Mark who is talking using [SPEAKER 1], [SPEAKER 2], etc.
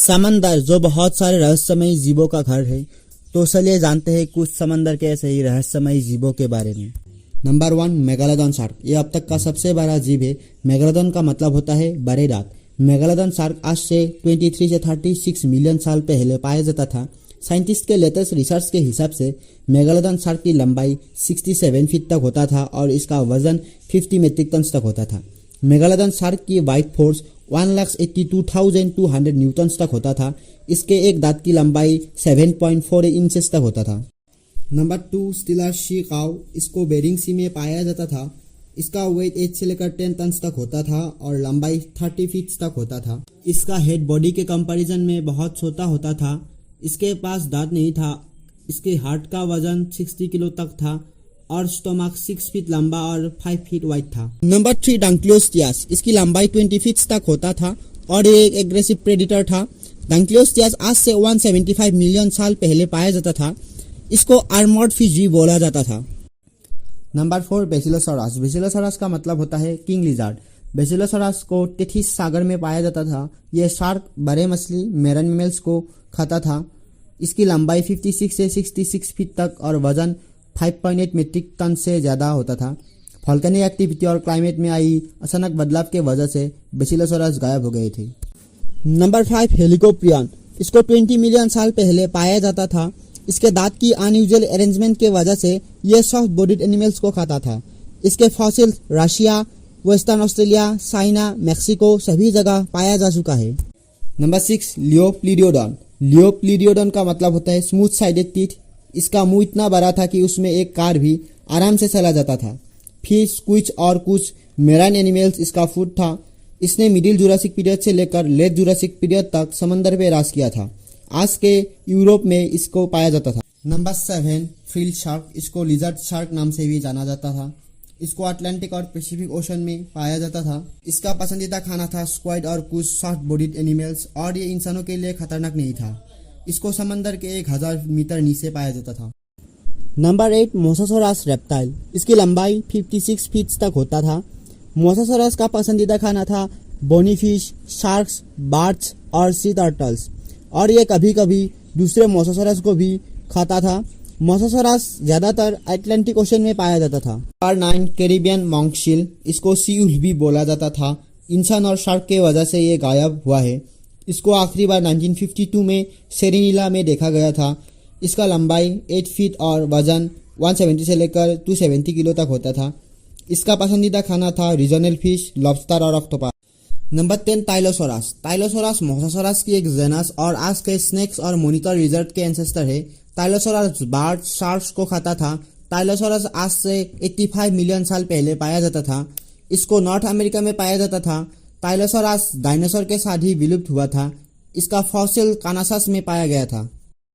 [SPEAKER 1] समंदर जो बहुत सारे रहस्यमयी जीवों का घर है, तो चलिए जानते हैं कुछ समंदर के ऐसे ही रहस्यमयी जीवों के बारे में। Number 1, megalodon shark. ये अब तक का सबसे बड़ा जीव है। मेगालोडॉन का मतलब होता है बड़े दांत। मेगालोडॉन शार्क आज से 23 से 36 मिलियन साल पहले पाया जाता था। साइंटिस्ट के लेटेस्ट रिसर्च के हिसाब से मेगालोडॉन शार्क की लंबाई 67 फीट तक होता था और इसका वजन 50 मेट्रिक टन तक होता था। मेगालोडॉन शार्क की वाइट फोर्स 1,82,200 न्यूटन तक होता था। इसके एक दांत की लंबाई 7.4 इंचेस तक होता था। Number 2, stealer she cow. इसको बेरिंग सी में पाया जाता था। इसका वेट 8 से लेकर 10 टन तक होता था और लंबाई 30 फीट तक होता था। इसका हेड बॉडी के कंपैरिजन में बहुत छोटा होता था। इसके पास दांत नहीं था। इसके हार्ट का वजन 60 किलो तक था और स्टोमक 6 फीट लंबा और 5 फीट वाइड था। नंबर 3, डांक्लियोस्टियास। इसकी लंबाई 20 फीट तक होता था और ये एक एग्रेसिव प्रेडिटर था। डांक्लियोस्टियास आज से 175 मिलियन साल पहले पाया जाता था। इसको आर्मर्ड फिश भी बोला जाता था। नंबर 4, बेसिलोसॉरस। बेसिलोसॉरस का मतलब होता है किंग लिजर्ड। बेसिलोसॉरस को टेथिस सागर में पाया जाता था। यह शार्क, बड़े मछली, मैरन मैमल्स को खाता था। इसकी लंबाई 56 से 66 फीट तक और वजन 5.8 मीट्रिक टन से ज़्यादा होता था। वोल्केनिक एक्टिविटी और क्लाइमेट में आई अचानक बदलाव के वजह से बेसिलोसॉरस गायब हो गए थे। नंबर 5, हेलिकोप्रियन। इसको 20 मिलियन साल पहले पाया जाता था। इसके दांत की अनयूजुअल अरेंजमेंट के वजह से यह सॉफ्ट बॉडीड एनिमल्स को खाता था। इसके fossil Russia, western Australia, China, Mexico सभी जगह पाया जा चुका है। नंबर 6, लियोप्लिडियोडन। लियोप्लिडियोडन का मतलब होता है स्मूथ साइडेड टीथ। इसका मुंह इतना बड़ा था कि उसमें एक कार भी आराम से चला जाता था। फिश, स्क्विड और कुछ मेराइन एनिमल्स इसका फूड था। इसने मिडिल जुरासिक पीरियड से लेकर लेट जुरासिक पीरियड तक समंदर पे राज किया था। आज के यूरोप में इसको पाया जाता था। Number 7, frill shark. इसको लिजर्ड शार्क नाम से भी जाना जाता था। इसको अटलांटिक और पैसिफिक ओशन में पाया जाता था। इसका पसंदीदा खाना था स्क्विड और कुछ सॉफ्ट बॉडीड एनिमल्स और ये इंसानों के लिए खतरनाक नहीं था। इसको समंदर के 1000 मीटर नीचे पाया जाता था। Number 8, mosasaurus reptile. इसकी लंबाई 56 फीट तक होता था। मोसासोरस का पसंदीदा खाना था बोनी फिश, शार्क्स, बार्ड्स और सी टर्टल्स और ये कभी कभी दूसरे मोसासोरस को भी खाता था। मोसासोरस ज्यादातर अटलांटिक ओशन में पाया जाता था। Number 9, Caribbean monk seal. इसको सी उल्फ भी बोला जाता था। इंसान और शार्क के वजह से ये गायब हुआ है। इसको आखिरी बार 1952 में सेरेनिला में देखा गया था। इसका लंबाई 8 फीट और वजन 170 से लेकर 270 किलो तक होता था। इसका पसंदीदा खाना था रीजनल फिश, लॉबस्टर और ऑक्टोपस। नंबर 10, टाइलोसोरस। टाइलोसोरस मोसासोरस की एक जेनस और आज के स्नेक्स और मॉनिटर लिजर्ड के एंसेस्टर है। टाइलोसोरस बार्ड, शार्क्स को खाता था। टाइलोसोरस आज से 85 मिलियन साल पहले पाया जाता था। इसको नॉर्थ अमेरिका में पाया जाता था। टाइलोसोरस डायनासोर के साथ ही विलुप्त हुआ था। इसका फॉसिल कानासास में पाया गया था।